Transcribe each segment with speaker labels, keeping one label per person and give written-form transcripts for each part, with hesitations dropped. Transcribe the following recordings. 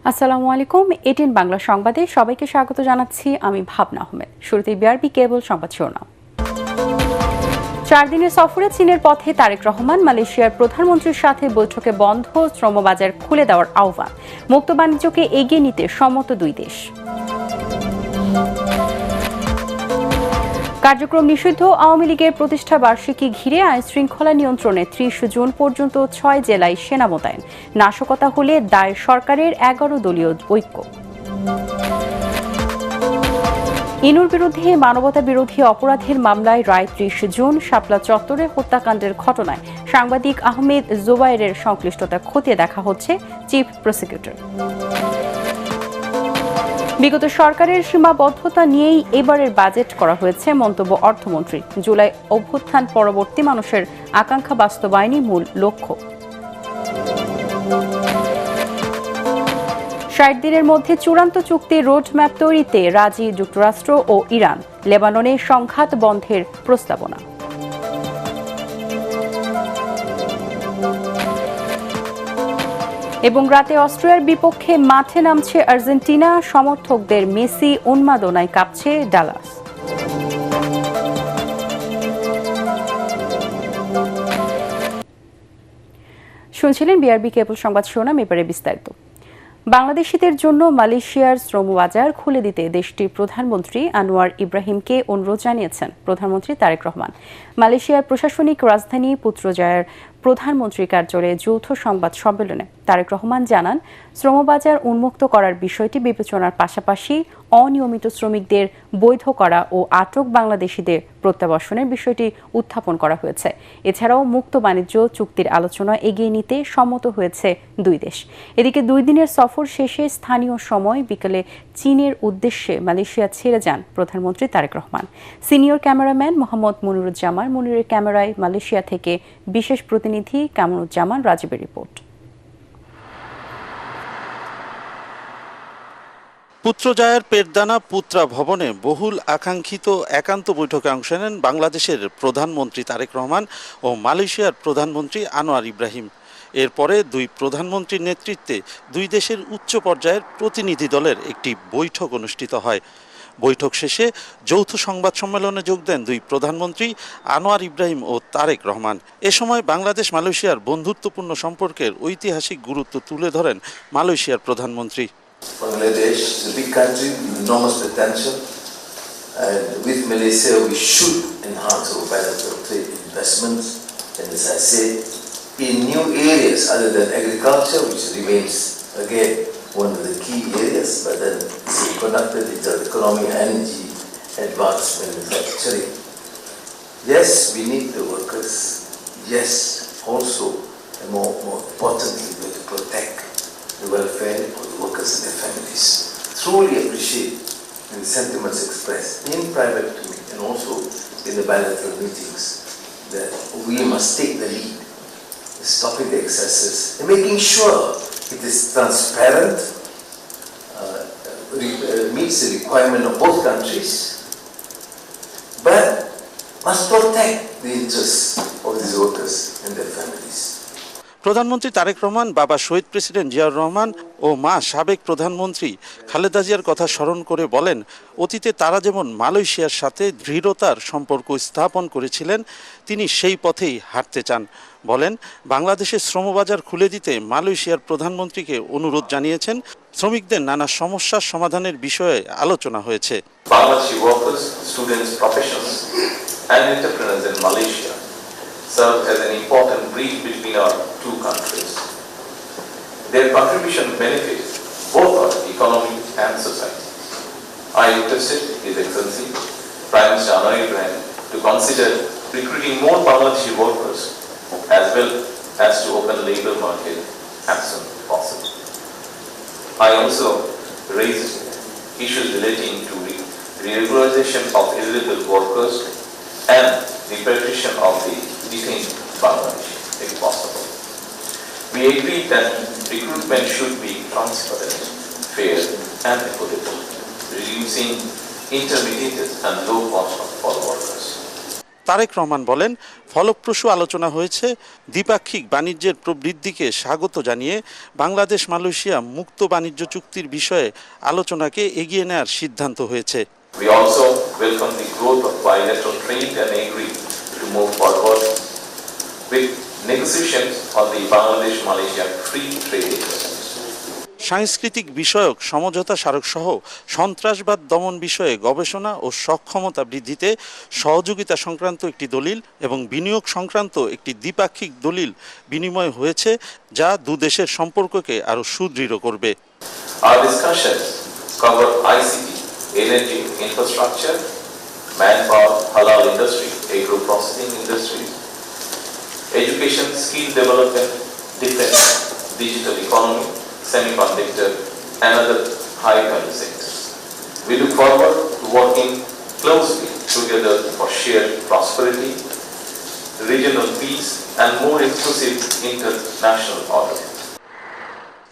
Speaker 1: আসসালামু আলাইকুম। 18 বাংলা সংবাদে সবাইকে স্বাগত জানাচ্ছি। আমি ভাবনা আহমেদ। শুরুতেই বিআরবি কেবল সংবাদ শিরোনাম। 4 দিনের সফরে চীনের পথে তারেক রহমান। মালয়েশিয়ার প্রধানমন্ত্রীর সাথে বৈঠকে বন্ধ শ্রমবাজার খুলে দেওয়ার আহ্বান। মুক্ত বাণিজ্যকে এগিয়ে নিতে সম্মত দুই দেশ। কার্যক্রম নিষিদ্ধ আওয়ামী লীগের প্রতিষ্ঠা বার্ষিকী ঘিরে আইন শৃঙ্খলা নিয়ন্ত্রণে 30 জুন পর্যন্ত 6 জেলায় সেনা মোতায়েন। নাশকতা হলে দায় সরকারের 11 দলীয় ঐক্য। ইনুর বিরুদ্ধে মানবতা বিরোধী অপরাধের মামলায় রায় 30 জুন। শাপলা চত্বরে হত্যাকাণ্ডের ঘটনায় সাংবাদিক আহমেদ জোবায়েরের সংশ্লিষ্টতা খতিয়ে দেখা হচ্ছে চিফ প্রসিকিউটর। বিগত সরকারের সীমাবদ্ধতা নিয়েই এবারের বাজেট করা হয়েছে মন্তব্য অর্থমন্ত্রী। জুলাই অভ্যুত্থান পরবর্তী মানুষের আকাঙ্ক্ষা বাস্তবায়নই মূল লক্ষ্য। 60 দিনের মধ্যে চূড়ান্ত চুক্তি রোডম্যাপ তৈরিতে রাজি যুক্তরাষ্ট্র ও ইরান। লেবাননে সংঘাত বন্ধের প্রস্তাবনা। এবং রাতে অস্ট্রিয়ার বিপক্ষে মাঠে নামছে আর্জেন্টিনা। সমর্থকদের মেসি উন্মাদনায় কাঁপছে ডালাস। শুনছিলেন বিআরবি কেবল সংবাদ শিরোনাম। এবারে বিস্তারিত। বাংলাদেশিদের জন্য মালয়েশিয়ার শ্রমবাজার খুলে দিতে দেশটির প্রধানমন্ত্রী আনোয়ার ইব্রাহিমকে অনুরোধ জানিয়েছেন প্রধানমন্ত্রী তারেক রহমান। মালয়েশিয়ার প্রশাসনিক রাজধানী পুত্রজায়ার প্রধানমন্ত্রীর কার্যালয়ে যৌথ সংবাদ সম্মেলনে তারেক রহমান জানান, শ্রমবাজার উন্মুক্ত করার বিষয়টি বিবেচনার পাশাপাশি অনিয়মিত শ্রমিকদের বৈধ করা ও আটক বাংলাদেশিদের প্রত্যাবাসনের বিষয়টি উত্থাপন করা হয়েছে। এছাড়াও মুক্ত বাণিজ্য চুক্তির আলোচনা এগিয়ে নিতে সম্মত হয়েছে দুই দেশ। এদিকে 2 দিনের সফর শেষে স্থানীয় সময় বিকেলে চীনের উদ্দেশ্যে মালয়েশিয়া ছেড়ে যান প্রধানমন্ত্রী তারেক রহমান। সিনিয়র ক্যামেরাম্যান মোহাম্মদ মনিরুজ্জামান মনিরের ক্যামেরায় মালয়েশিয়া থেকে বিশেষ প্রতিনিধি কামরুজ্জামান রাজীবের রিপোর্ট।
Speaker 2: পুত্রজায়ার পেরদানা পুত্রা ভবনে বহুল আকাঙ্ক্ষিত একান্ত বৈঠকে অংশ নেন বাংলাদেশের প্রধানমন্ত্রী তারেক রহমান ও মালয়েশিয়ার প্রধানমন্ত্রী আনোয়ার ইব্রাহিম। এরপরে দুই প্রধানমন্ত্রীর নেতৃত্বে দুই দেশের উচ্চ পর্যায়ের প্রতিনিধি দলের একটি বৈঠক অনুষ্ঠিত হয়। বৈঠক শেষে যৌথ সংবাদ সম্মেলনে যোগ দেন দুই প্রধানমন্ত্রী আনোয়ার ইব্রাহিম ও তারেক রহমান। এ সময় বাংলাদেশ মালয়েশিয়ার বন্ধুত্বপূর্ণ সম্পর্কের ঐতিহাসিক গুরুত্ব তুলে ধরেন মালয়েশিয়ার প্রধানমন্ত্রী।
Speaker 3: Bangladesh is a big country with enormous potential, and with Malaysia we should enhance our bilateral trade investments, and as I said, in new areas other than agriculture, which remains again one of the key areas, but then it's conducted into economy, energy, advanced manufacturing. Yes, we need the workers. Yes, also, and more importantly, we have to protect the welfare of the workers and their families. Truly appreciate the sentiments expressed in private to me and also in the bilateral meetings that we must take the lead, stopping the excesses and making sure it is transparent, meets the requirement of both countries, but must protect the interests of these workers and their families.
Speaker 2: প্রধানমন্ত্রী তারেক রহমান বাবা শহীদ president Ziaur Rahman ও মা সাবেক প্রধানমন্ত্রী খালেদা জিয়ার কথা স্মরণ করে বলেন, অতীতে তারা যেমন মালয়েশিয়ার সাথে দৃঢ়তার সম্পর্ক স্থাপন করেছিলেন, তিনি সেই পথেই হাঁটতে চান। বলেন, বাংলাদেশের শ্রমবাজার খুলে দিতে মালয়েশিয়ার প্রধানমন্ত্রীকে অনুরোধ জানিয়েছেন। শ্রমিকদের নানা সমস্যার সমাধানের বিষয়ে আলোচনা হয়েছে।
Speaker 4: Bangladeshi workers, students, professionals and entrepreneurs in Malaysia serve as an important bridge between our two countries. Their contribution benefits both our economy and society. I requested His Excellency Prime Minister Anwar Ibrahim to consider recruiting more Bangladeshi workers as well as to open labour market as soon as possible. I also raised issues relating to the regularization of illegal workers and the repatriation of the detained Bangladeshi, if possible. We agree that recruitment should be transparent, fair and equitable, reducing intermediate and low cost for workers.
Speaker 2: Tarique Rahman বলেন, ফলপ্রসূ আলোচনা হয়েছে। দ্বিপাক্ষিক বাণিজ্যের প্রবৃদ্ধিকে স্বাগত জানিয়ে Bangladesh Malaysia মুক্ত বাণিজ্য চুক্তির বিষয়ে আলোচনাকে এগিয়ে নেওয়ার সিদ্ধান্ত হয়েছে।
Speaker 4: We also welcome the growth of bilateral trade and agree to move forward with negotiations on the Bangladesh-Malaysia Free Trade Agreement.
Speaker 2: সাংস্কৃতিক বিষয়ক সমঝোতা স্মারক সহ সন্ত্রাসবাদ দমন বিষয়ে গবেষণা ও সক্ষমতা বৃদ্ধিতে সহযোগিতা সংক্রান্ত একটি দলিল এবং বিনিয়োগ সংক্রান্ত একটি দ্বিপাক্ষিক দলিল বিনিময় হয়েছে, যা দুদেশের সম্পর্ককে আরও সুদৃঢ় করবে।
Speaker 4: Our discussions cover ICT, energy infrastructure, manpower, halal industry, agro-processing industry, education, skill development, defense, digital economy, semiconductor, and other high-value sectors. We look forward to working closely together for shared prosperity, regional peace, and more inclusive international order.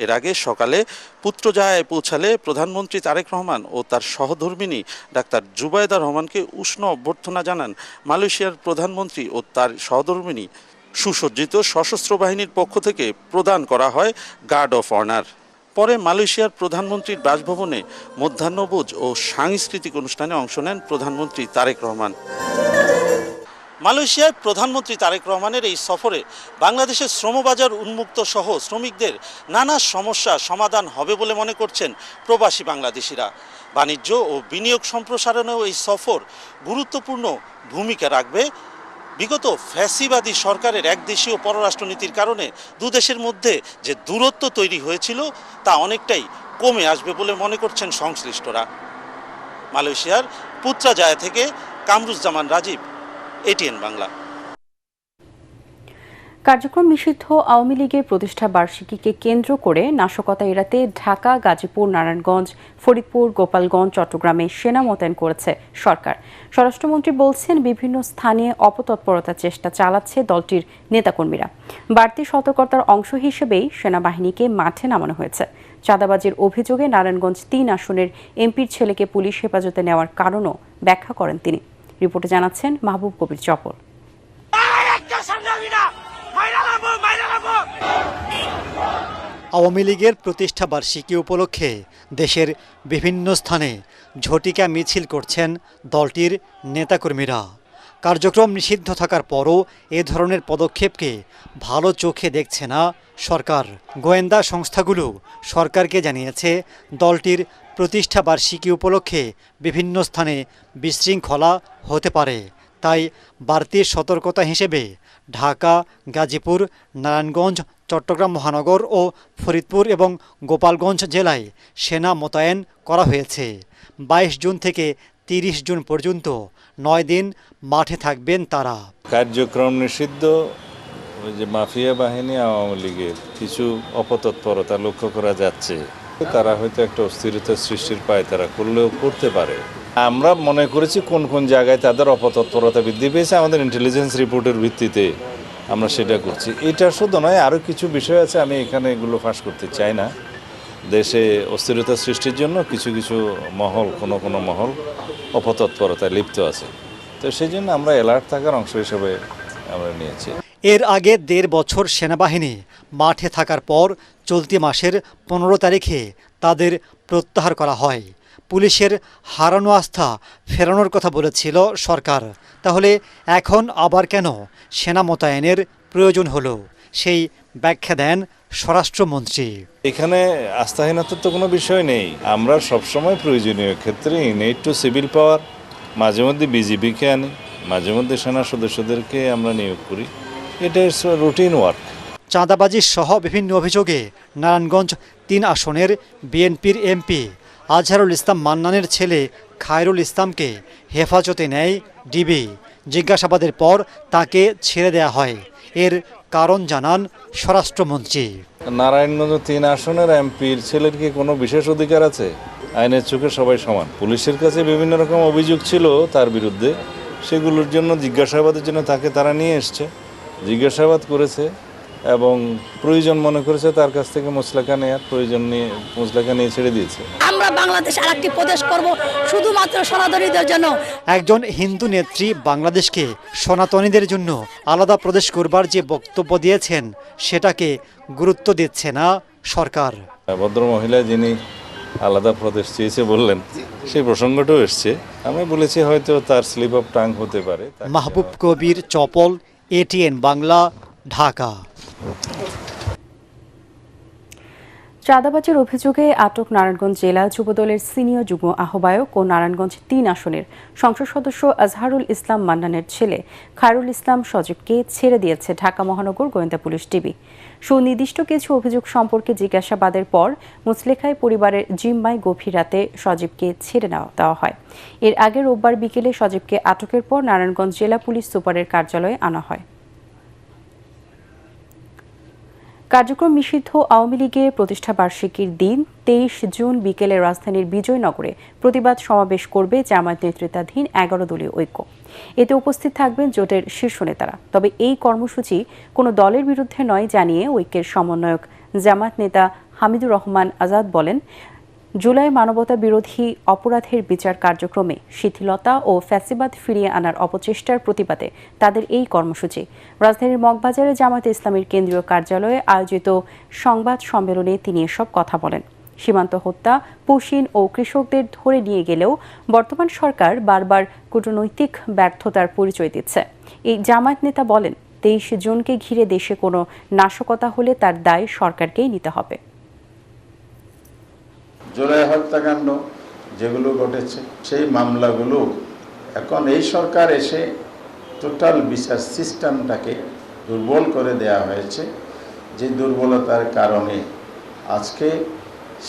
Speaker 2: এর আগে সকালে পুত্রজায়ায় পৌঁছালে প্রধানমন্ত্রী তারেক রহমান ও তার সহধর্মিণী doctor Zubaida রহমানকে উষ্ণ অভ্যর্থনা জানান মালয়েশিয়ার প্রধানমন্ত্রী ও তার সহধর্মিণী। সুসজ্জিত সশস্ত্র বাহিনীর পক্ষ থেকে প্রদান করা হয় গার্ড অফ অনার। পরে মালয়েশিয়ার প্রধানমন্ত্রীর বাসভবনে মধ্যাহ্নভোজ ও সাংস্কৃতিক অনুষ্ঠানে অংশ নেন প্রধানমন্ত্রী তারেক রহমান। মালয়েশিয়ায় প্রধানমন্ত্রী তারেক রহমানের এই সফরে বাংলাদেশের শ্রমবাজার উন্মুক্ত সহ শ্রমিকদের নানা সমস্যা সমাধান হবে বলে মনে করছেন প্রবাসী বাংলাদেশিরা। বাণিজ্য ও বিনিয়োগ সম্প্রসারণেও এই সফর গুরুত্বপূর্ণ ভূমিকা রাখবে। বিগত ফ্যাসিবাদী সরকারের একদেশীয় পররাষ্ট্রনীতির কারণে দুদেশের মধ্যে যে দূরত্ব তৈরি হয়েছিল তা অনেকটাই কমে আসবে বলে মনে করছেন সংশ্লিষ্টরা। মালয়েশিয়ার পুত্রজায়া থেকে কামরুজ্জামান রাজীব, এটিএন বাংলা।
Speaker 1: কার্যক্রম নিষিদ্ধ আওয়ামী লীগের প্রতিষ্ঠা বার্ষিকীকে কেন্দ্র করে নাশকতা এড়াতে ঢাকা, গাজীপুর, নারায়ণগঞ্জ, ফরিদপুর, গোপালগঞ্জ, চট্টগ্রামে সেনা মোতায়েন করেছে সরকার। স্বরাষ্ট্রমন্ত্রী বলছেন, বিভিন্ন স্থানে অপতৎপরতার চেষ্টা চালাচ্ছে দলটির নেতাকর্মীরা। বাড়তি সতর্কতার অংশ হিসেবেই সেনাবাহিনীকে মাঠে নামানো হয়েছে। চাঁদাবাজির অভিযোগে নারায়ণগঞ্জ ৩ আসনের এমপির ছেলেকে পুলিশ হেফাজতে নেওয়ার কারণও ব্যাখ্যা করেন তিনি। রিপোর্টে জানাচ্ছেন মাহবুব কবির চপল।
Speaker 5: আওয়ামী লীগের প্রতিষ্ঠা বার্ষিকী উপলক্ষে দেশের বিভিন্ন স্থানে ঝটিকা মিছিল করছেন দলটির নেতাকর্মীরা। কার্যক্রম নিষিদ্ধ থাকার পরও এ ধরনের পদক্ষেপকে ভালো চোখে দেখছে না সরকার। গোয়েন্দা সংস্থাগুলো সরকারকে জানিয়েছে, দলটির প্রতিষ্ঠা বার্ষিকী উপলক্ষে বিভিন্ন স্থানে বিশৃঙ্খলা হতে পারে। তাই বাড়তি সতর্কতা হিসেবে ঢাকা, গাজীপুর, নারায়ণগঞ্জ, চট্টগ্রাম মহানগর ও ফরিদপুর এবং গোপালগঞ্জ জেলায় সেনা মোতায়েন করা হয়েছে। 22 জুন থেকে 30 জুন পর্যন্ত 9 দিন মাঠে থাকবেন তারা।
Speaker 6: কার্যক্রম নিষিদ্ধ ওই যে মাফিয়া বাহিনী আওয়ামী লীগের কিছু অপতৎপরতা লক্ষ্য করা যাচ্ছে। তারা হয়তো একটা অস্থিরতা সৃষ্টির পায়তারা করলেও করতে পারে। আমরা মনে করেছি কোন কোন জায়গায় তাদের অপতৎপরতা বৃদ্ধি পেয়েছে, আমাদের ইন্টেলিজেন্স রিপোর্টের ভিত্তিতে আমরা সেটা করছি। এটা শুধু নয়, আরও কিছু বিষয় আছে, আমি এখানে এগুলো ফাঁস করতে চাই না। দেশে অস্থিরতা সৃষ্টির জন্য কিছু কিছু মহল, কোনো মহল অপতৎপরতায় লিপ্ত আছে। তো সেই জন্য আমরা অ্যালার্ট থাকার অংশ হিসেবে আমরা নিয়েছি।
Speaker 5: এর আগে 1.5 বছর সেনাবাহিনী মাঠে থাকার পর চলতি মাসের 15 তারিখে তাদের প্রত্যাহার করা হয়। পুলিশের হারানো আস্থা ফেরানোর কথা বলেছিল সরকার। তাহলে এখন আবার কেন সেনা মোতায়েনের প্রয়োজন হলো, সেই ব্যাখ্যা দেন স্বরাষ্ট্রমন্ত্রী।
Speaker 6: এখানে আস্থাহীনতার তো কোনো বিষয় নেই। আমরা সবসময় প্রয়োজনীয় ক্ষেত্রে ইউনিট টু সিভিল পাওয়ার, মাঝে মধ্যে বিজিবিকে আনি, মাঝে মধ্যে সেনা সদস্যদেরকে আমরা নিয়োগ করি। এটা রুটিন ওয়ার্ক।
Speaker 5: চাঁদাবাজি সহ বিভিন্ন অভিযোগে নারায়ণগঞ্জ 3 আসনের বিএনপির এমপি আজহারুল ইসলাম মান্নানের ছেলে খায়রুল ইসলামকে হেফাজতে নেয় ডিবি। জিজ্ঞাসাবাদের পর তাকে ছেড়ে দেয়া হয়। এর কারণ জানান স্বরাষ্ট্রমন্ত্রী।
Speaker 6: নারায়ণগঞ্জ 3 আসনের এমপির ছেলের কি কোনো বিশেষ অধিকার আছে? আইনের চোখে সবাই সমান। পুলিশের কাছে বিভিন্ন রকম অভিযোগ ছিল তার বিরুদ্ধে, সেগুলোর জন্য জিজ্ঞাসাবাদের জন্য তাকে তারা নিয়ে এসছে, জিজ্ঞাসাবাদ করেছে। এবং প্রয়োজন মনে করেছে তার কাছ থেকে মুচলেকা নেওয়ার প্রয়োজন নিয়ে মুচলেকা নিয়ে ছেড়ে দিয়েছে।
Speaker 7: আমরা বাংলাদেশ আরেকটি প্রদেশ করব শুধুমাত্র সনাতনীদের জন্য।
Speaker 5: একজন হিন্দু নেত্রী বাংলাদেশকে সনাতনীদের জন্য আলাদা প্রদেশ করবার যে বক্তব্য দিয়েছেন সেটাকে গুরুত্ব দিচ্ছে না সরকার।
Speaker 6: ভদ্র মহিলা যিনি আলাদা প্রদেশ চেয়েছে বললেন, সেই প্রসঙ্গটাও এসছে। আমি বলেছি হয়তো তার স্লিপ অফ টাং হতে পারে।
Speaker 5: মাহবুব কবির, চপল, এটিএন বাংলা, ঢাকা।
Speaker 1: চাঁদাবাজির অভিযোগে আটক নারায়ণগঞ্জ জেলা যুবদলের সিনিয়র যুগ্ম আহ্বায়ক ও নারায়ণগঞ্জ ৩ আসনের সংসদ সদস্য আজহারুল ইসলাম মান্নানের ছেলে খায়রুল ইসলাম সজীবকে ছেড়ে দিয়েছে ঢাকা মহানগর গোয়েন্দা পুলিশ ডিবি। সুনির্দিষ্ট কিছু অভিযোগ সম্পর্কে জিজ্ঞাসাবাদের পর মুচলেখায় পরিবারের জিম্মায় গভীর রাতে সজীবকে ছেড়ে দেওয়া হয়। এর আগে রোববার বিকেলে সজীবকে আটকের পর নারায়ণগঞ্জ জেলা পুলিশ সুপারের কার্যালয়ে আনা হয়। কার্যক্রম নিষিদ্ধ আওয়ামী লীগের প্রতিষ্ঠাবার্ষিকীর দিন ২৩ জুন বিকেলে রাজধানীর বিজয়নগরে প্রতিবাদ সমাবেশ করবে জামায়াত নেতৃত্বাধীন ১১ দলীয় ঐক্য। এতে উপস্থিত থাকবেন জোটের শীর্ষ নেতারা। তবে এই কর্মসূচি কোনো দলের বিরুদ্ধে নয় জানিয়ে ঐক্যের সমন্বয়ক জামায়াত নেতা হামিদুর রহমান আজাদ বলেন, জুলাই মানবতা বিরোধী অপরাধের বিচার কার্যক্রমে শিথিলতা ও ফ্যাসিবাদ ফিরিয়ে আনার অপচেষ্টার প্রতিবাদে তাদের এই কর্মসূচি। রাজধানীর মগবাজারে জামায়াতে ইসলামীর কেন্দ্রীয় কার্যালয়ে আয়োজিত সংবাদ সম্মেলনে তিনি এসব কথা বলেন। সীমান্ত হত্যা, পুশিন ও কৃষকদের ধরে নিয়ে গেলেও বর্তমান সরকার বারবার কূটনৈতিক ব্যর্থতার পরিচয় দিচ্ছে। এই জামায়াত নেতা বলেন, ২৩ জুনকে ঘিরে দেশে কোনো নাশকতা হলে তার দায় সরকারকেই নিতে হবে।
Speaker 8: জুলাই হত্যাকাণ্ড যেগুলো ঘটেছে সেই মামলাগুলো এখন এই সরকার এসে টোটাল বিচার সিস্টেমটাকে দুর্বল করে দেয়া হয়েছে। যে দুর্বলতার কারণে আজকে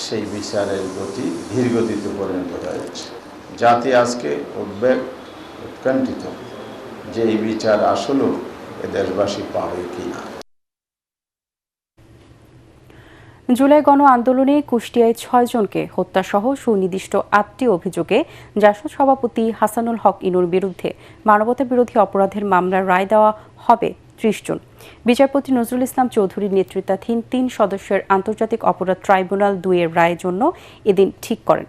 Speaker 8: সেই বিচারের গতি ধীর গতিতে পরিণত হয়েছে। জাতি আজকে উৎকণ্ঠিত যে এই বিচার আসলেও দেশবাসী পাবে কিনা।
Speaker 1: জুলাই গণ আন্দোলনে কুষ্টিয়ায় ৬ জনকে হত্যাসহ সুনির্দিষ্ট ৮টি অভিযোগে জাসদ সভাপতি হাসানুল হক ইনুর বিরুদ্ধে মানবতা বিরোধী অপরাধের মামলার রায় দেওয়া হবে ৩০ জুন। বিচারপতি নজরুল ইসলাম চৌধুরীর নেতৃত্বাধীন ৩ সদস্যের আন্তর্জাতিক অপরাধ ট্রাইব্যুনাল ২-এর রায়ের জন্য এদিন ঠিক করেন।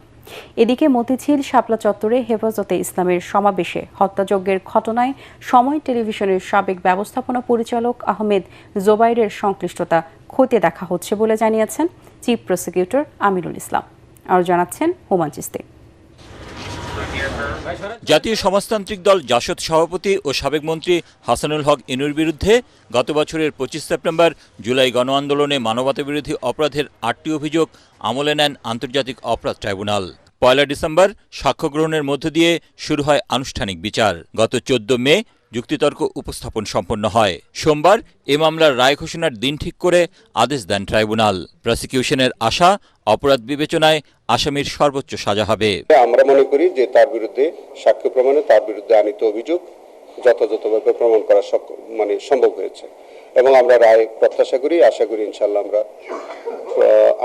Speaker 1: এদিকে মতিঝিল শাপলা চত্বরে হেফাজতে ইসলামের সমাবেশে হত্যাযজ্ঞের ঘটনায় সময় টেলিভিশনের সাবেক ব্যবস্থাপনা পরিচালক আহমেদ জোবাইরের সংশ্লিষ্টতা খতিয়ে দেখা হচ্ছে বলে জানিয়েছেন চিফ প্রসিকিউটর আমিনুল ইসলাম। আরও জানাচ্ছেন হুমান চিস্তি।
Speaker 9: জাতীয় সমাজতান্ত্রিক দল জাসদ সভাপতি ও সাবেক মন্ত্রী হাসানুল হক ইনুর বিরুদ্ধে গত বছরের ২৫ সেপ্টেম্বর জুলাই গণ আন্দোলনে মানবতা বিরোধী অপরাধের ৮টি অভিযোগ আমলে নেন আন্তর্জাতিক অপরাধ ট্রাইব্যুনাল। ১ ডিসেম্বর সাক্ষ্য গ্রহণের মধ্য দিয়ে শুরু হয় আনুষ্ঠানিক বিচার। গত ১৪ মে যুক্তিতর্ক উপস্থাপন সম্পন্ন হয়। সোমবার এ মামলার রায় ঘোষণার দিন ঠিক করে আদেশ দেন ট্রাইব্যুনাল। প্রসিকিউশনের আশা, অপরাধ বিবেচনায় আসামির সর্বোচ্চ সাজা হবে।
Speaker 10: আমরা মনে করি যে তার বিরুদ্ধে সাক্ষ্য প্রমাণে তার বিরুদ্ধে আনিত অভিযোগ যথাযথভাবে প্রমাণ করা সম্ভব হয়েছে এবং আমরা রায় প্রত্যাশা করি, আশা করি ইনশাআল্লাহ আমরা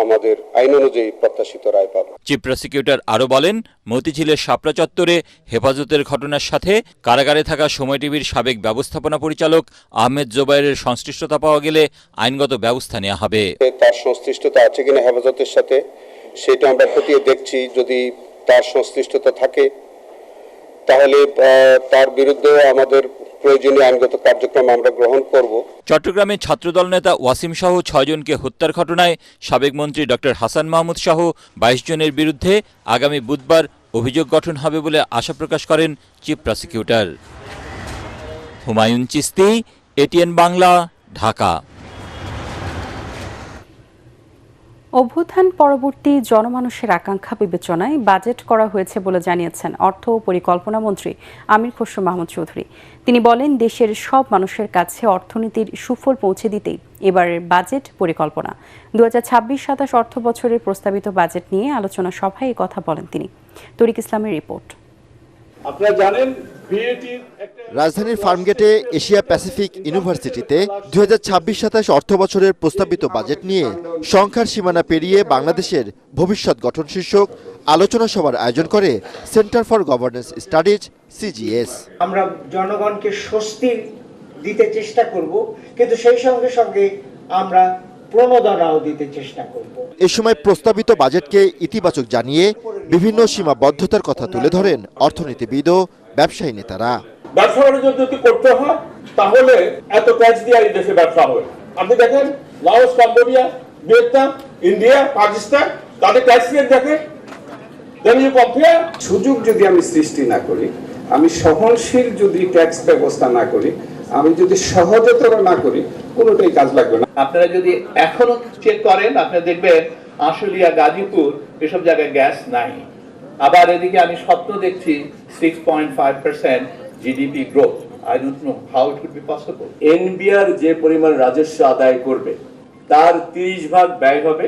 Speaker 10: আমাদের আইন অনুযায়ী প্রত্যাশিত রায় পাব।
Speaker 9: চিফ প্রসিকিউটর আরও বলেন, মতিঝিলের শাপলা চত্বরে হেফাজতের ঘটনার সাথে কারাগারে থাকা সময় টিভির সাবেক ব্যবস্থাপনা পরিচালক আহমেদ জোবাইরের সংশ্লিষ্টতা পাওয়া গেলে আইনগত ব্যবস্থা নেওয়া হবে।
Speaker 10: তার সংশ্লিষ্টতা আছে কিনা হেফাজতের সাথে সেটা আমরা খতিয়ে দেখছি। যদি তার সংশ্লিষ্টতা থাকে তাহলে তার বিরুদ্ধে আমাদের প্রয়োজনীয় আইনগত কার্যক্রম আমরা গ্রহণ করব।
Speaker 9: চট্টগ্রামে ছাত্রদল নেতা ওয়াসিম সহ ৬ জনকে হত্যার ঘটনায় সাবেক মন্ত্রী ডক্টর হাসান মাহমুদ সহ ২২ জনের বিরুদ্ধে আগামী বুধবার অভিযোগ গঠন হবে বলে আশা প্রকাশ করেন chief prosecutor. Humayun Chishti, ATN Bangla, Dhaka.
Speaker 1: অভ্যুত্থান পরবর্তী জনমানুষের আকাঙ্ক্ষা বিবেচনায় বাজেট করা হয়েছে বলে জানিয়েছেন অর্থ ও পরিকল্পনা মন্ত্রী আমির খসরু মাহমুদ চৌধুরী। তিনি বলেন, দেশের সব মানুষের কাছে অর্থনীতির সুফল পৌঁছে দিতেই এবারের বাজেট পরিকল্পনা। ২০২৬-২৭ অর্থ বছরের প্রস্তাবিত বাজেট নিয়ে আলোচনা সভায় এই কথা বলেন তিনি। তরিক ইসলামের রিপোর্ট।
Speaker 11: আপনারা জানেন
Speaker 12: রাজধানীর ফার্মগেটে এশিয়া প্যাসিফিক ইউনিভার্সিটিতে ২০২৬-২৭ অর্থ বছরের প্রস্তাবিত বাজেট নিয়ে সংখ্যার সীমানা পেরিয়ে বাংলাদেশের ভবিষ্যৎ গঠন শীর্ষক আলোচনা সভার আয়োজন করে centre for governance studies, CGS।
Speaker 11: আমরা জনগণকে স্বস্তির
Speaker 13: দিতে চেষ্টা করব, কিন্তু সেই সঙ্গে সঙ্গে আমরা প্রণোদনাও দিতে চেষ্টা করব।
Speaker 12: এ সময় প্রস্তাবিত বাজেটকে ইতিবাচক জানিয়ে বিভিন্ন সীমাবদ্ধতার কথা তুলে ধরেন অর্থনীতিবিদ ও ব্যবসায়ী নেতারা।
Speaker 11: ব্যবসা বাণিজ্য যদি করতে হয় তাহলে এত ট্যাক্স দিয়ে এই দেশে ব্যবসা হবে। আপনি দেখেন Laos, Cambodia, Vietnam, India, Pakistan, তাদের ট্যাক্স রেট দেখেন।
Speaker 14: সুযোগ যদি আমি সৃষ্টি না করি, আমি সহনশীল যদি ট্যাক্স ব্যবস্থা না করি, আমি যদি সহজতর না করি, কোনোটাই কাজ লাগবে না।
Speaker 15: আপনারা যদি এখনো চেক করেন, আপনারা দেখবেন আশুলিয়া, গাজীপুর এসব জায়গায় গ্যাস নাই। আবার এদিকে আমি স্বপ্ন দেখছি 6.5% GDP growth. I don't know how it would be possible.
Speaker 16: NBR যে পরিমাণ রাজস্ব আদায় করবে তার 30 ভাগ ব্যয় হবে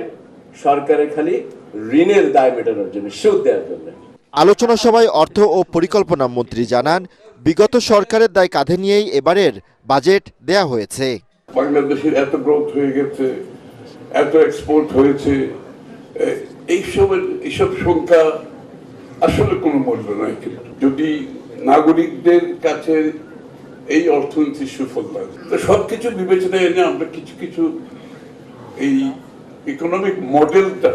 Speaker 16: সরকারের খালি ঋণের দায় মেটানোর জন্য, সুদ দেওয়ার জন্য।
Speaker 12: আলোচনা সভায় অর্থ ও পরিকল্পনা মন্ত্রী জানান, বিগত সরকারের দায় কাঁধে নিয়েই এবারের বাজেট দেয়া হয়েছে।
Speaker 11: বাংলাদেশের এত গ্রোথ হয়ে গেছে, এত এক্সপোর্ট হয়েছে, এইসব সংখ্যা আসলে কোনো মূল্য নাই। যদি নাগরিকদের কাছে এই অর্থনীতির সুফল লাগে, তো সবকিছু বিবেচনায় এনে আমরা কিছু কিছু এই ইকোনমিক মডেলটা,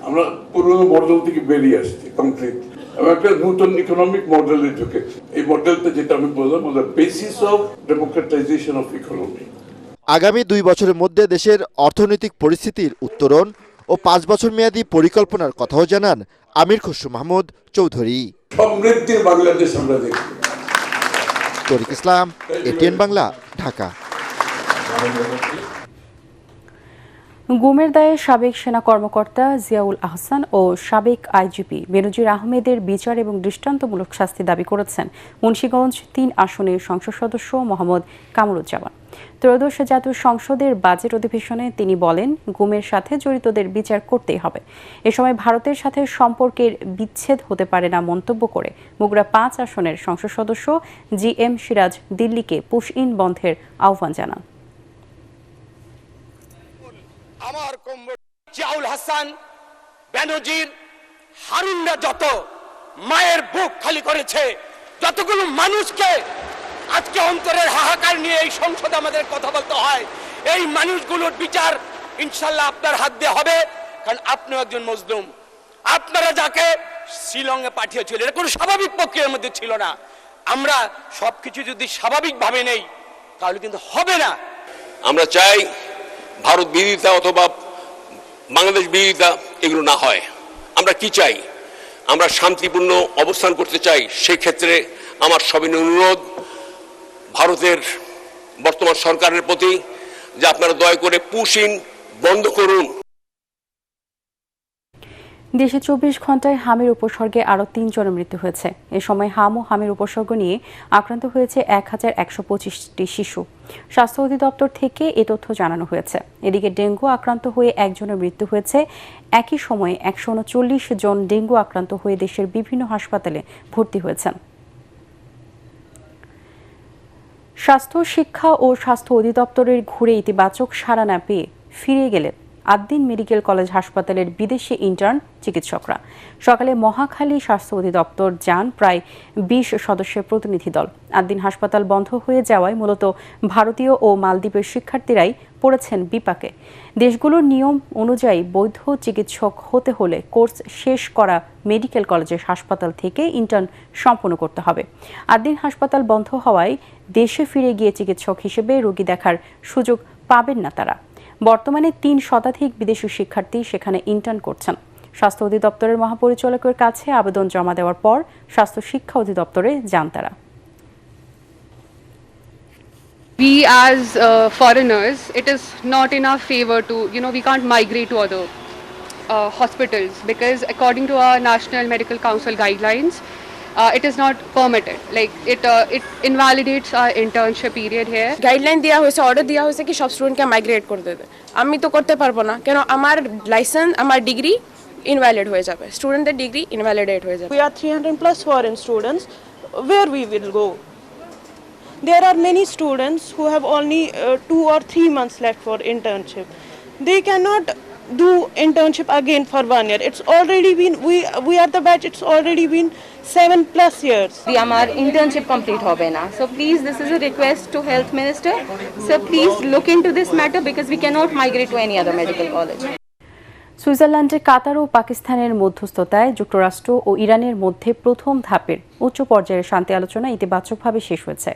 Speaker 11: আমরা পুরোনো মডেল থেকে বেরিয়ে আসছি কমপ্লিট, এবং একটা নতুন ইকোনমিক মডেলে ঢুকেছি। এই মডেলটা যেটা আমি বললাম, basis of democratisation of economy.
Speaker 12: আগামী 2 বছরের মধ্যে দেশের অর্থনৈতিক পরিস্থিতির উত্তরণ ও 5 বছর মেয়াদী পরিকল্পনার কথাও জানান আমির খসরু মাহমুদ চৌধুরী।
Speaker 11: সমৃদ্ধির বাংলাদেশ আমরা দেখি।
Speaker 12: তরিক ইসলাম, এটিএন বাংলা, ঢাকা।
Speaker 1: গুমের দায়ে সাবেক সেনা কর্মকর্তা জিয়াউল আহসান ও সাবেক আইজিপি বেনজির আহমেদের বিচার এবং দৃষ্টান্তমূলক শাস্তি দাবি করেছেন মুন্সিগঞ্জ 3 আসনের সংসদ সদস্য মোহাম্মদ কামরুজ্জামান। ত্রয়োদশ জাতীয় সংসদের বাজেট অধিবেশনে তিনি বলেন, গুমের সাথে জড়িতদের বিচার করতেই হবে। এ সময় ভারতের সাথে সম্পর্কের বিচ্ছেদ হতে পারে না মন্তব্য করে বগুড়া 5 আসনের সংসদ সদস্য GM সিরাজ দিল্লিকে পুশ ইন বন্ধের আহ্বান জানান।
Speaker 17: আমার জিয়াউল হাসান, বেনজির, হারুনরা যত মায়ের বুক খালি করেছে, যতগুলো মানুষকে আজকে অন্তরের হাহাকার নিয়ে এই সংসদে আমাদের কথা বলতে হয়, এই মানুষগুলোর বিচার ইনশাল্লাহ আপনার হাত দিয়ে হবে। কারণ আপনিও একজন মজলুম। আপনারা যাকে শিলংয়ে পাঠিয়েছিলেন, এটা কোনো স্বাভাবিক প্রক্রিয়ার মধ্যে ছিল না। আমরা সবকিছু যদি স্বাভাবিকভাবে নেই তাহলে কিন্তু হবে না।
Speaker 18: আমরা চাই ভারত বিরোধিতা অথবা বাংলাদেশ বিরোধিতা এগুলো না হয়। আমরা কি চাই? আমরা শান্তিপূর্ণ অবস্থান করতে চাই। সেই ক্ষেত্রে আমার সবিনয় অনুরোধ ভারতের বর্তমান সরকারের প্রতি যে আপনারা দয়া করে পুশিং বন্ধ করুন।
Speaker 1: দেশে 24 ঘন্টায় হামের উপসর্গে আরও 3 জনের মৃত্যু হয়েছে। এ সময় হাম ও হামের উপসর্গ নিয়ে আক্রান্ত হয়েছে 1125টি শিশু। স্বাস্থ্য অধিদপ্তর থেকে এ তথ্য জানানো হয়েছে। এদিকে ডেঙ্গু আক্রান্ত হয়ে 1 জনের মৃত্যু হয়েছে। একই সময়ে 139 জন ডেঙ্গু আক্রান্ত হয়ে দেশের বিভিন্ন হাসপাতালে ভর্তি হয়েছেন। স্বাস্থ্য, শিক্ষা ও স্বাস্থ্য অধিদপ্তরের ঘুরে ইতিবাচক সাড়া না পেয়ে ফিরে গেলেন আদ্দিন মেডিকেল কলেজ হাসপাতালের বিদেশি ইন্টার্ন চিকিৎসকরা। সকালে মহাখালী স্বাস্থ্য অধিদপ্তর যান প্রায় 20 সদস্যের প্রতিনিধি দল। আদ্দিন হাসপাতাল বন্ধ হয়ে যাওয়ায় মূলত ভারতীয় ও মালদ্বীপের শিক্ষার্থীরাই পড়েছেন বিপাকে। দেশগুলোর নিয়ম অনুযায়ী বৈধ চিকিৎসক হতে হলে কোর্স শেষ করা মেডিকেল কলেজের হাসপাতাল থেকে ইন্টার্ন সম্পন্ন করতে হবে। আদ্দিন হাসপাতাল বন্ধ হওয়ায় দেশে ফিরে গিয়ে চিকিৎসক হিসেবে রোগী দেখার সুযোগ পাবেন না তারা। বর্তমানে 3 শতাধিক বিদেশি শিক্ষার্থী সেখানে ইন্টার্ন করছেন। স্বাস্থ্য অধিদপ্তরের মহাপরিচালকের কাছে আবেদন জমা দেওয়ার পর স্বাস্থ্য শিক্ষা অধিদপ্তরে যান তারা।
Speaker 19: We as foreigners, it is not in our favor to, we can't migrate to other hospitals because according to our National Medical Council guidelines, it is not permitted. Like it invalidates our internship period here.
Speaker 20: Guideline दिया हुआ है, order दिया हुआ है कि सब student क्या migrate कर देते। আমি তো করতে পারবো না, কেন আমার লাইসেন্স, আমার ডিগ্রি invalid হয়ে যাবে, স্টুডেন্টের ডিগ্রি invalidate হয়ে যাবে।
Speaker 21: We are 300+ foreign students. Where we will go? There are many students who have only 2 or 3 months left for internship. They cannot do internship again for 1 year. It's already been, we are the batch, it's already been 7+ years.
Speaker 3: আমার internship complete হবে না. So please, this is a request to Health Minister. So please look into this matter because we cannot migrate to any other medical college.
Speaker 1: সুইজারল্যান্ডে কাতার ও পাকিস্তানের মধ্যস্থতায় যুক্তরাষ্ট্র ও ইরানের মধ্যে প্রথম ধাপের উচ্চ পর্যায়ের শান্তি আলোচনা ইতিবাচকভাবে শেষ হয়েছে।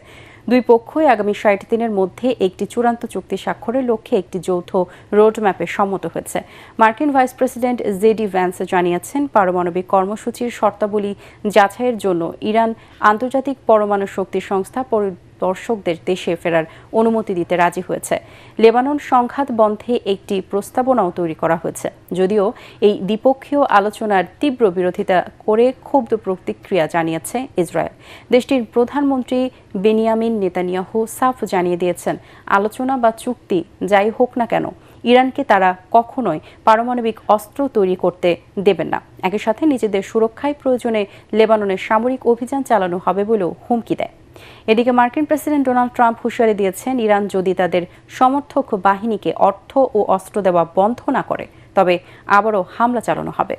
Speaker 1: দুই পক্ষই আগামী ৬০ দিনের মধ্যে একটি চূড়ান্ত চুক্তি স্বাক্ষরের লক্ষ্যে একটি যৌথ রোডম্যাপে সম্মত হয়েছে। মার্কিন ভাইস প্রেসিডেন্ট জেডি ভ্যান্স জানিয়েছেন, পারমাণবিক কর্মসূচির শর্তাবলী যাচাইয়ের জন্য ইরান আন্তর্জাতিক পরমাণু শক্তি সংস্থা দর্শকদের দেশে ফেরার অনুমতি দিতে রাজি হয়েছে। লেবানন সংঘাত বন্ধে একটি প্রস্তাবনাও তৈরি করা হয়েছে, যদিও এই দ্বিপক্ষীয় আলোচনার তীব্র বিরোধিতা করে ক্ষুব্ধ প্রতিক্রিয়া জানিয়েছে ইসরায়েল। দেশটির প্রধানমন্ত্রী বেনিয়ামিন নেতানিয়াহু সাফ জানিয়ে দিয়েছেন, আলোচনা বা চুক্তি যাই হোক না কেন ইরানকে তারা কখনোই পারমাণবিক অস্ত্র তৈরি করতে দেবেন না। একই সাথে নিজেদের সুরক্ষায় প্রয়োজনে লেবাননের সামরিক অভিযান চালানো হবে বলেও হুমকি দেয়। এদিকে মার্কিন প্রেসিডেন্ট ডোনাল্ড ট্রাম্প হুঁশিয়ারি দিয়েছেন, ইরান যদি তাদের সমর্থক বাহিনীকে অর্থ ও অস্ত্র দেওয়া বন্ধ না করে তবে আবারও হামলা চালানো হবে।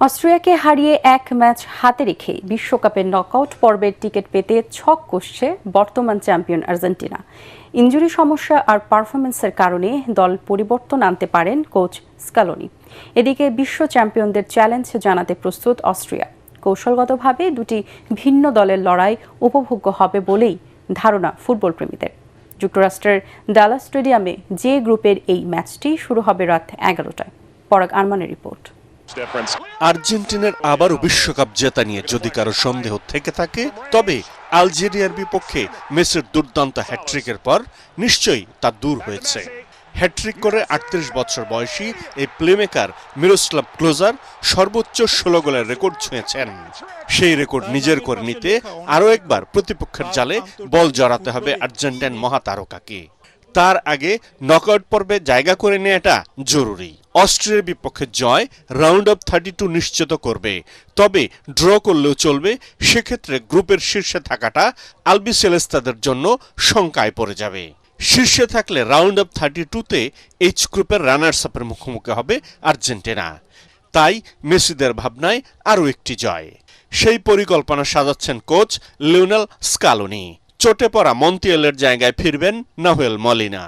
Speaker 1: অস্ট্রিয়াকে হারিয়ে ১ ম্যাচ হাতে রেখে বিশ্বকাপের নকআউট পর্বের টিকিট পেতে ছক কষছে বর্তমান চ্যাম্পিয়ন আর্জেন্টিনা। ইনজুরি সমস্যা আর পারফরমেন্সের কারণে দল পরিবর্তন আনতে পারেন কোচ স্কালোনি। এদিকে বিশ্ব চ্যাম্পিয়নদের চ্যালেঞ্জ জানাতে প্রস্তুত অস্ট্রিয়া। কৌশলগতভাবে দুটি ভিন্ন দলের লড়াই উপভোগ্য হবে বলেই ধারণা ফুটবল প্রেমীদের। যুক্তরাষ্ট্রের ডালাস স্টেডিয়ামে জে গ্রুপের এই ম্যাচটি শুরু হবে রাত ১১টায়। পরাগ আরমানের রিপোর্ট।
Speaker 22: আর্জেন্টিনার আবারও বিশ্বকাপ জেতা নিয়ে যদি কারো সন্দেহ থেকে থাকে তবে আলজেরিয়ার বিপক্ষে মেসির দুর্দান্ত হ্যাট্রিকের পর নিশ্চয়ই তা দূর হয়েছে। হ্যাট্রিক করে ৩৮ বছর বয়সী এই প্লেমেকার মিরোস্লাভ ক্লোজার সর্বোচ্চ ১৬ গোলের রেকর্ড ছুঁয়েছেন। সেই রেকর্ড নিজের করে নিতে আরও একবার প্রতিপক্ষের জালে বল জড়াতে হবে আর্জেন্টাইন মহাতারকাকে। তার আগে নকআউট পর্বে জায়গা করে নেওয়াটা জরুরি। অস্ট্রিয়ার বিপক্ষে জয় রাউন্ড অফ 32 নিশ্চিত করবে, তবে ড্র করলেও চলবে। সেক্ষেত্রে গ্রুপের শীর্ষে থাকাটা আলবিসেলেস্তাদের জন্য শঙ্কায় পড়ে যাবে। শীর্ষে থাকলে রাউন্ড অফ 32-তে এইচ গ্রুপের রানার্স আপের মুখোমুখি হবে আর্জেন্টিনা। তাই মেসিদের ভাবনায় আরও একটি জয়। সেই পরিকল্পনা সাজাচ্ছেন কোচ লিওনেল স্কালোনি। চোটে পড়া মন্টিয়েলের জায়গায় ফিরবেন নাহুয়েল মলিনা।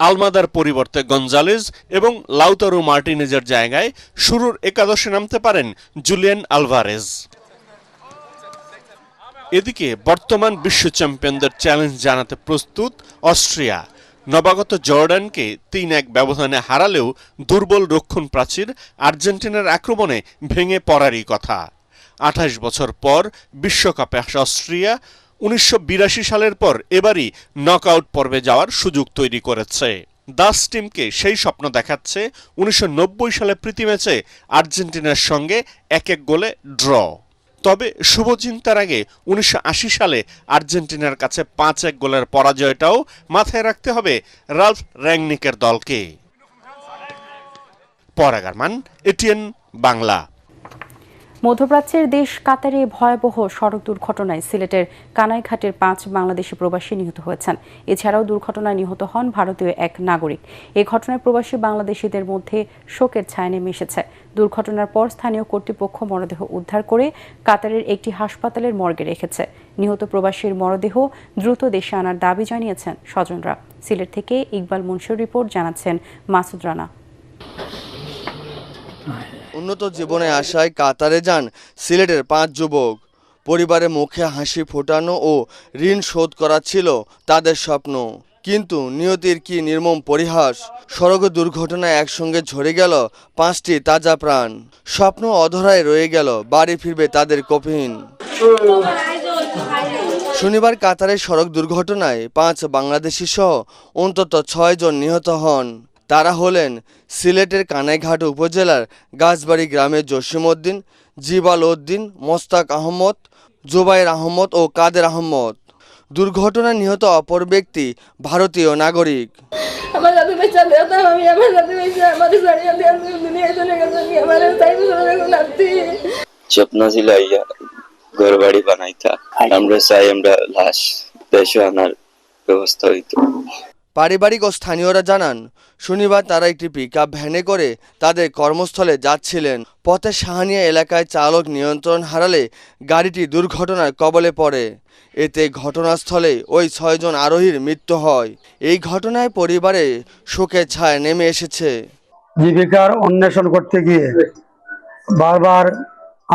Speaker 22: আলমাদার পরিবর্তে গঞ্জালেজ এবং লাউতারো মার্টিনেজের জায়গায় শুরুর একাদশে নামতে পারেন জুলিয়ান আলভারেজ। এদিকে বর্তমান বিশ্ব চ্যাম্পিয়নদের চ্যালেঞ্জ জানাতে প্রস্তুত অস্ট্রিয়া। নবাগত জর্ডানকে ৩-১ ব্যবধানে হারালেও দুর্বল রক্ষণ প্রাচীর আর্জেন্টিনার আক্রমণে ভেঙে পড়ারই কথা। ২৮ বছর পর বিশ্বকাপে আসা অস্ট্রিয়া ১৯৮২ সালের পর এবারই নকআউট পর্বে যাওয়ার সুযোগ তৈরি করেছে। দাস টিমকে সেই স্বপ্ন দেখাচ্ছে ১৯৯০ সালে প্রীতি ম্যাচে আর্জেন্টিনার সঙ্গে ১-১ গোলে ড্র। তবে শুভচিন্তার আগে ১৯৮০ সালে আর্জেন্টিনার কাছে ৫-১ গোলের পরাজয়টাও মাথায় রাখতে হবে রালফ র্যাংনিকের দলকে। পরাগ আরমান, এটিএন বাংলা।
Speaker 1: মধ্যপ্রাচ্যের দেশ কাতারে ভয়াবহ সড়ক দুর্ঘটনায় সিলেটের কানাইঘাটের ৫ বাংলাদেশি প্রবাসী নিহত হয়েছেন। এছাড়াও দুর্ঘটনায় নিহত হন ভারতীয় এক নাগরিক। এই ঘটনায় প্রবাসী বাংলাদেশিদের মধ্যে শোকের ছায়া নেমে এসেছে। দুর্ঘটনার পর স্থানীয় কর্তৃপক্ষ মরদেহ উদ্ধার করে কাতারের একটি হাসপাতালের মর্গে রেখেছে। নিহত প্রবাসীর মরদেহ দ্রুত দেশে আনার দাবি জানিয়েছেন স্বজনরা। সিলেট থেকে ইকবাল মুন্সির রিপোর্ট, জানাচ্ছেন মাসুদ রানা।
Speaker 23: উন্নত জীবনে আশায় কাতারে যান সিলেটের ৫ যুবক। পরিবারের মুখে হাসি ফোটানো ও ঋণ শোধ করা ছিল তাদের স্বপ্ন, কিন্তু নিয়তির কি নির্মম পরিহাস। সড়ক দুর্ঘটনায় একসঙ্গে ঝরে গেল ৫টি তাজা প্রাণ। স্বপ্ন অধরায় রয়ে গেল, বাড়ি ফিরবে তাদের কফিন। শনিবার কাতারের সড়ক দুর্ঘটনায় ৫ বাংলাদেশি সহ অন্তত ৬ জন নিহত হন। তারা হলেন সিলেটের কানাইঘাট উপজেলার গাছবাড়ি গ্রামের জসিম উদ্দিন, জিবাল উদ্দিন, মোস্তাক আহমদ, জুবাইর আহমদ ও কাদের আহমদ। দুর্ঘটনায় নিহত অপর ব্যক্তি ভারতীয় নাগরিক।
Speaker 24: স্বপ্ন ছিল ঘর বাড়ি বানাইতা, আমরা চাই আমরা লাশ দেশে আনার ব্যবস্থা হইতো।
Speaker 23: পারিবারিক ও স্থানীয়রা জানান শনিবার তারা একটি পিকআপ ভ্যানে করে তাদের কর্মস্থলে যাচ্ছিলেন। পথে সাহানিয়া এলাকায় চালক নিয়ন্ত্রণ হারালে গাড়িটি দুর্ঘটনার কবলে পড়ে। এতে ঘটনাস্থলে ওই 6 জন আরোহীর মৃত্যু হয়। এই ঘটনায় পরিবারে শোকের ছায়া নেমে এসেছে।
Speaker 2: জীবিকার অন্বেষণ করতে গিয়ে বারবার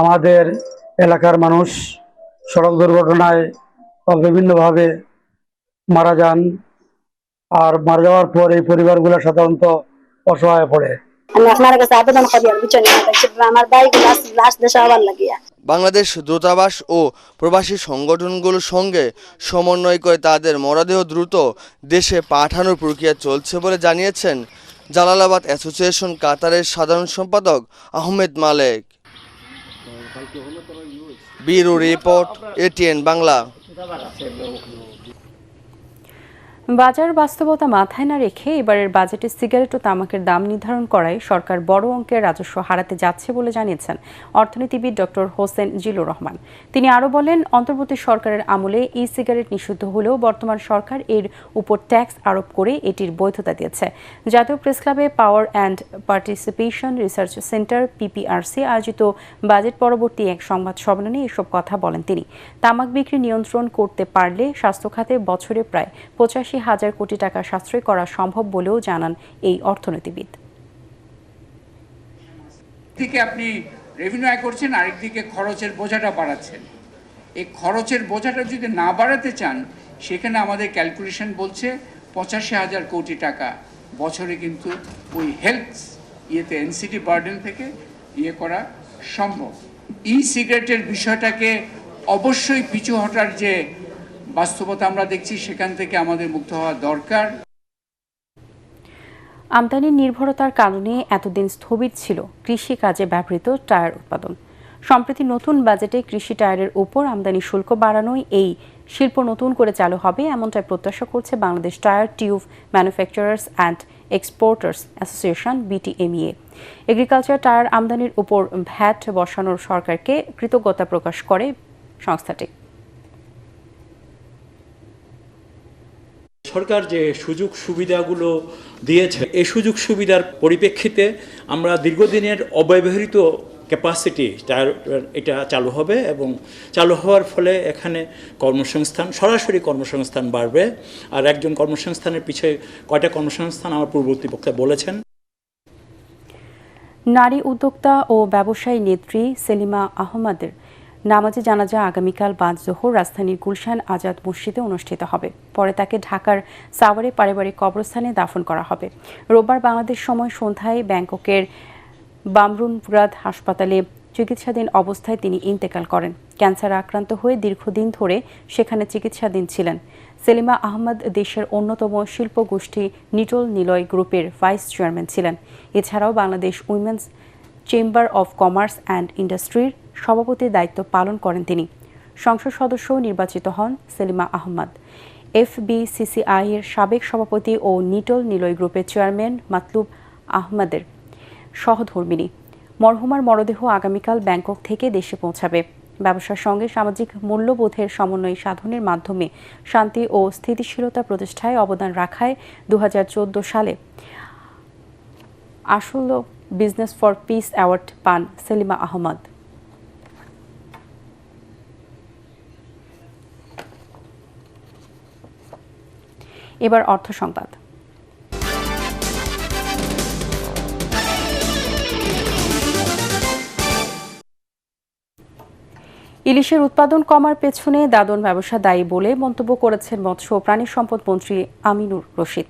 Speaker 2: আমাদের এলাকার মানুষ সড়ক দুর্ঘটনায় বিভিন্নভাবে মারা যান। আর মারা যাওয়ার পর এই পরিবারগুলো সাধারণত অসহায় পড়ে।
Speaker 4: আমি আপনার কাছে আবেদন করি আমার বাইক লাশ দেশে আবার লাগিয়া
Speaker 23: বাংলাদেশ দূতাবাস ও প্রবাসী সংগঠনগুলোর সঙ্গে সমন্বয় করে তাদের মরদেহ দ্রুত দেশে পাঠানোর প্রক্রিয়া চলছে বলে জানিয়েছেন জালালাবাদ অ্যাসোসিয়েশন কাতারের সাধারণ সম্পাদক Ahmed Malek. Bureau report, ATN Bangla.
Speaker 1: বাজার বাস্তবতা মাথায় না রেখে এবারের বাজেটে সিগারেট ও তামাকের দাম নির্ধারণ করায় সরকার বড় অঙ্কের রাজস্ব হারাতে যাচ্ছে বলে জানিয়েছেন অর্থনীতিবিদ ডক্টর হোসেন জিলুর রহমান। তিনি আরও বলেন, অন্তর্বর্তী সরকারের আমলে ই সিগারেট নিষিদ্ধ হলেও বর্তমান সরকার এর উপর ট্যাক্স আরোপ করে এটির বৈধতা দিয়েছে। জাতীয় প্রেসক্লাবে power and participation research centre PPRC আয়োজিত বাজেট পরবর্তী এক সংবাদ সম্মেলনে এসব কথা বলেন তিনি। তামাক বিক্রি নিয়ন্ত্রণ করতে পারলে স্বাস্থ্য খাতে বছরে প্রায় 85,000 কোটি টাকা সাশ্রয় করা সম্ভব বলেও জানান এই অর্থনীতিবিদ।
Speaker 6: দিকে আপনি রেভিনিউ আয় করছেন, আরেকদিকে খরচের বোঝাটা বাড়াচ্ছেন। এই খরচের বোঝাটা যদি না বাড়াতে চান, সেখানে আমাদের ক্যালকুলেশন বলছে 85,000 কোটি টাকা বছরে কিন্তু ওই হেলথ এনসিডি বার্ডেন থেকে করা সম্ভব। ই সিগারেটের বিষয়টাকে অবশ্যই পিছু হটার যে বাস্তবতা আমরা দেখছি, সেখান থেকে আমাদের মুক্ত হওয়া দরকার।
Speaker 1: আমদানির নির্ভরতার কারণে এতদিন স্থবির ছিল কৃষি কাজে ব্যবহৃত টায়ার উৎপাদন। সম্প্রতি নতুন বাজেটে কৃষি টায়ারের উপর আমদানি শুল্ক বাড়ানোয় এই শিল্প নতুন করে চালু হবে, এমনটাই প্রত্যাশা করছে Bangladesh tyre tube manufacturers and exporters association বিটিএমইএ। Agriculture tyre আমদানির উপর ভ্যাট বসানোর সরকারকে কৃতজ্ঞতা প্রকাশ করে সংস্থাটি।
Speaker 7: সরকার যে সুযোগ সুবিধাগুলো দিয়েছে, এই সুযোগ সুবিধার পরিপ্রেক্ষিতে আমরা দীর্ঘদিনের অব্যবহৃত ক্যাপাসিটি এটা চালু হবে এবং চালু হওয়ার ফলে এখানে কর্মসংস্থান, সরাসরি কর্মসংস্থান বাড়বে। আর একজন কর্মসংস্থানের পিছিয়ে কয়টা কর্মসংস্থান আমার পূর্ববর্তী বক্তা বলেছেন।
Speaker 1: নারী উদ্যোক্তা ও ব্যবসায়ী নেত্রী সেলিমা আহমদের নামাজে জানাজা আগামীকাল বাদ জোহর রাজধানীর গুলশান আজাদ মসজিদে অনুষ্ঠিত হবে। পরে তাকে ঢাকার সাওয়ারে পারিবারিক কবরস্থানে দাফন করা হবে। রোববার বাংলাদেশ সময় সন্ধ্যায় ব্যাংককের বামরুনপুরাদ হাসপাতালে চিকিৎসাধীন অবস্থায় তিনি ইন্তেকাল করেন। ক্যান্সারে আক্রান্ত হয়ে দীর্ঘদিন ধরে সেখানে চিকিৎসাধীন ছিলেন। সেলিমা আহমদ দেশের অন্যতম শিল্প গোষ্ঠী নিটল নিলয় গ্রুপের ভাইস চেয়ারম্যান ছিলেন। এছাড়াও Bangladesh women's chamber of commerce and ইন্ডাস্ট্রির সভাপতির দায়িত্ব পালন করেন তিনি। সংসদ সদস্য নির্বাচিত হন সেলিমা আহমদ। এফবিসিসিআই এর সাবেক সভাপতি ও নিটল নিলয় গ্রুপের চেয়ারম্যান মাতলুব আহমদের সহধর্মিণী। মরহুমার মরদেহ আগামীকাল ব্যাংকক থেকে দেশে পৌঁছাবে। ব্যবসার সঙ্গে সামাজিক মূল্যবোধের সমন্বয় সাধনের মাধ্যমে শান্তি ও স্থিতিশীলতা প্রতিষ্ঠায় অবদান রাখায় 2014 সালে আসল বিজনেস ফর পিস অ্যাওয়ার্ড পান সেলিমা আহমদ। এবার অর্থ সংবাদ। ইলিশের উৎপাদন কমার পেছনে দাদন ব্যবসা দায়ী বলে মন্তব্য করেছেন মৎস্য ও প্রাণী সম্পদ মন্ত্রী আমিনুর রশিদ।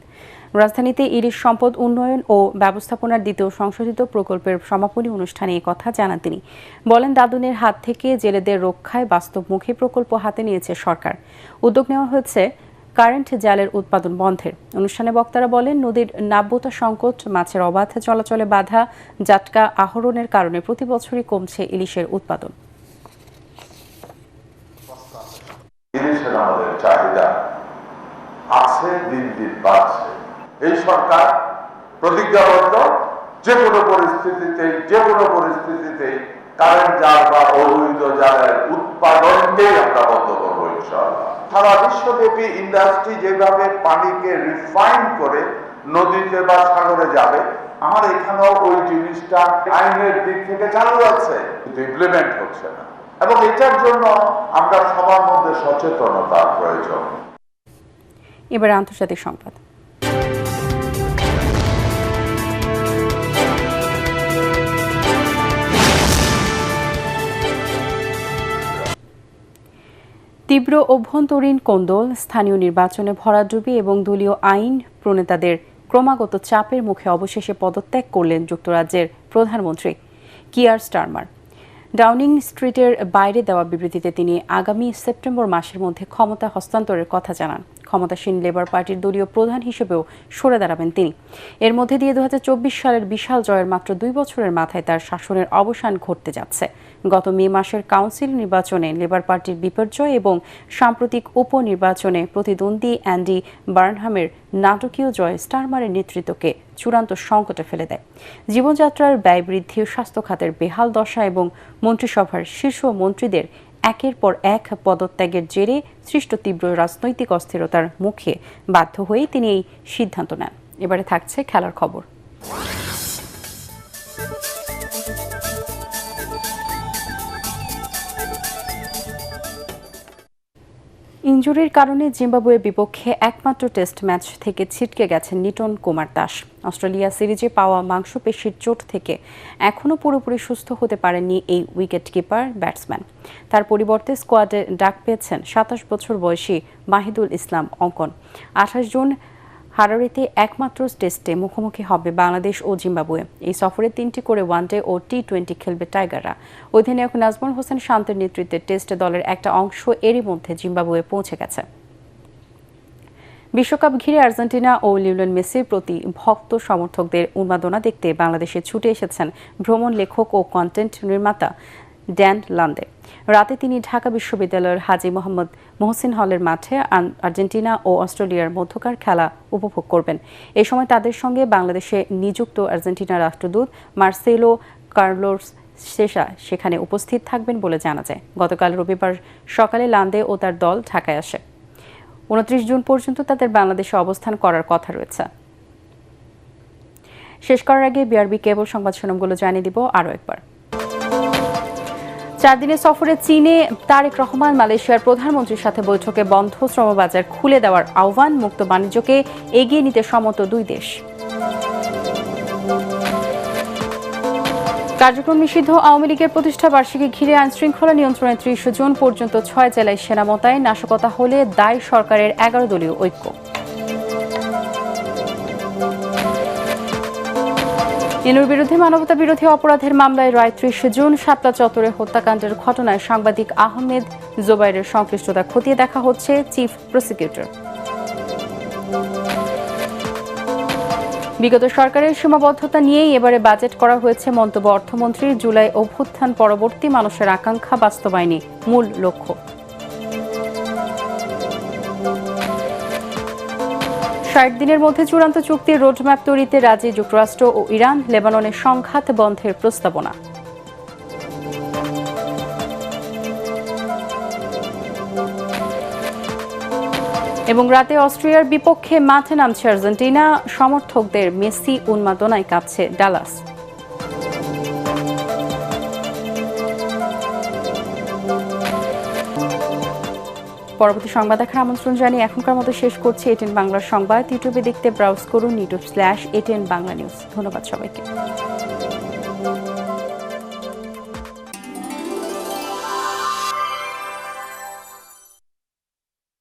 Speaker 1: রাজধানীতে ইলিশ সম্পদ উন্নয়ন ও ব্যবস্থাপনার দ্বিতীয় সংশোধিত প্রকল্পের সমাপনী অনুষ্ঠানে এই কথা জানান তিনি। বলেন, দাদনের হাত থেকে জেলেদের রক্ষায় বাস্তবমুখী প্রকল্প হাতে নিয়েছে সরকার। উদ্যোগ নেওয়া হয়েছে কারেন্ট জালের উৎপাদন বন্ধের। অনুষ্ঠানে বক্তারা বলেন, নদীর নাব্যতা সংকট, মাছের অবাধ চলাচলে বাধা, জাটকা আহরণের কারণে প্রতি বছরই কমছে ইলিশের উৎপাদন।
Speaker 25: ইলিশের আমাদের চাহিদা আছে, দিন দিন বাড়ছে। এই সরকার প্রতিজ্ঞাবদ্ধ যে কোনো পরিস্থিতিতে কারেন্ট জাল বা অবৈধ জালের উৎপাদনকেই আমরা বন্ধ করবো ইনশাআল্লাহ। সারা বিশ্বব্যাপী ইন্ডাস্ট্রি যেভাবে পানিকে রিফাইন করে নদীতে বা সাগরে যাবে, আমার এখানেও ওই জিনিসটা আইনের দিক থেকে চালু আছে, কিন্তু ইমপ্লিমেন্ট হচ্ছে না, এবং এটার জন্য আমরা সবার মধ্যে সচেতনতার প্রয়োজন।
Speaker 1: এবার আন্তর্জাতিক সংবাদ। তীব্র অভ্যন্তরীণ কোন্দল, স্থানীয় নির্বাচনে ভরাডুবি এবং দলীয় আইন প্রণেতাদের ক্রমাগত চাপের মুখে অবশেষে পদত্যাগ করলেন যুক্তরাজ্যের প্রধানমন্ত্রী কিয়ার স্টারমার। ডাউনিং স্ট্রিটের বাইরে দেওয়া বিবৃতিতে তিনি আগামী সেপ্টেম্বর মাসের মধ্যে ক্ষমতা হস্তান্তরের কথা জানান। ক্ষমতাসীন লেবার পার্টির দলীয় প্রধান হিসেবেও সরে দাঁড়াবেন তিনি। এর মধ্যে দিয়ে 2024 সালের বিশাল জয়ের মাত্র 2 বছরের মাথায় তার শাসনের অবসান ঘটতে যাচ্ছে। গত মে মাসের কাউন্সিল নির্বাচনে লেবার পার্টির বিপর্যয় এবং সাম্প্রতিক উপনির্বাচনে প্রতিদ্বন্দ্বী অ্যান্ডি বার্নহামের নাটকীয় জয় স্টারমারের নেতৃত্বকে চূড়ান্ত সংকটে ফেলে দেয়। জীবনযাত্রার ব্যয় বৃদ্ধি, স্বাস্থ্য খাতের বেহাল দশা এবং মন্ত্রিসভার শীর্ষ মন্ত্রীদের একের পর এক পদত্যাগের জেরে সৃষ্ট তীব্র রাজনৈতিক অস্থিরতার মুখে বাধ্য হয়ে তিনি এই সিদ্ধান্ত নেন। এবারে থাকছে খেলার খবর। ইনজুরির কারণে জিম্বাবুয়ের বিপক্ষে একমাত্র টেস্ট ম্যাচ থেকে ছিটকে গেছেন লিটন কুমার দাস। অস্ট্রেলিয়া সিরিজে পাওয়া মাংসপেশির চোট থেকে এখনও পুরোপুরি সুস্থ হতে পারেননি এই উইকেট কিপার ব্যাটসম্যান। তার পরিবর্তে স্কোয়াডে ডাক পেয়েছেন 27 বছর বয়সী মাহিদুল ইসলাম অঙ্কন। 28 জুন হারারেতে একমাত্র টেস্টে মুখোমুখি হবে বাংলাদেশ ও জিম্বাবুয়ে। এই সফরে 3টি করে ওয়ানডে ও টি20 খেলবে টাইগাররা। অধিনায়ক নাজমুল হোসেন শান্তের নেতৃত্বে টেস্ট দলের একটা অংশ এরই মধ্যে জিম্বাবুয়ে পৌঁছে গেছে। বিশ্বকাপ ঘিরে আর্জেন্টিনা ও লিওনেল মেসির প্রতি ভক্ত সমর্থকদের উন্মাদনা দেখতে বাংলাদেশে ছুটে এসেছেন ভ্রমণ লেখক ও কন্টেন্ট নির্মাতা ড্যান লান্দে। রাতে তিনি ঢাকা বিশ্ববিদ্যালয়ের হাজী মোহাম্মদ মহসিন হলের মাঠে আর্জেন্টিনা ও অস্ট্রেলিয়ার মধ্যকার খেলা উপভোগ করবেন। এই সময় তাদের সঙ্গে বাংলাদেশে নিযুক্ত আর্জেন্টিনা রাষ্ট্রদূত মার্সেলো কার্লোস সেসা সেখানে উপস্থিত থাকবেন বলে জানা যায়। গতকাল রবিবার সকালে লান্দে ও তার দল ঢাকায় আসে। 29 জুন পর্যন্ত তাদের বাংলাদেশে অবস্থান করার কথা রয়েছে। শেষ করার আগে বিআরবি কেবল সংবাদ শিরোনামগুলো জানিয়ে দিব আরও একবার। 4 দিনের সফরে চীনে তারেক রহমান মালয়েশিয়ার প্রধানমন্ত্রীর সাথে বৈঠকে বন্ধ শ্রমবাজার খুলে দেওয়ার আহ্বান, মুক্ত বাণিজ্যকে এগিয়ে নিতে সম্মত দুই দেশ। কার্যক্রম নিষিদ্ধ আওয়ামী লীগের প্রতিষ্ঠা বার্ষিকী ঘিরে আইন শৃঙ্খলা নিয়ন্ত্রণে 30 জুন পর্যন্ত 6 জেলায় সেনা মোতায়েন, নাশকতা হলে দায় সরকারের 11 দলীয় ঐক্য। ইনুর বিরুদ্ধে মানবতা বিরোধী অপরাধের মামলায় রায় 30 জুন। শাপলা চত্বরে হত্যাকাণ্ডের ঘটনায় সাংবাদিক আহমেদ জোবাইরের সংশ্লিষ্টতা খতিয়ে দেখা হচ্ছে, চিফ প্রসিকিউটর। বিগত সরকারের সীমাবদ্ধতা নিয়েই এবারে বাজেট করা হয়েছে মন্তব্য অর্থমন্ত্রীর। জুলাই অভ্যুত্থান পরবর্তী মানুষের আকাঙ্ক্ষা বাস্তবায়নই মূল লক্ষ্য। 60 দিনের মধ্যে চূড়ান্ত চুক্তির রোডম্যাপ তৈরিতে রাজি যুক্তরাষ্ট্র ও ইরান। লেবাননের সংঘাত বন্ধের প্রস্তাবনা। এবং রাতে অস্ট্রিয়ার বিপক্ষে মাঠে নামছে আর্জেন্টিনা। সমর্থকদের মেসি উন্মাদনায় কাঁপছে ডালাস। পরবর্তী সংবাদ দেখার আমন্ত্রণ জানিয়ে এখনকার মতো শেষ করছি এটিএন বাংলার সংবাদ। ইউটিউবে দেখতে ব্রাউজ করুন youtube/ATN বাংলা নিউজ। ধন্যবাদ সবাইকে।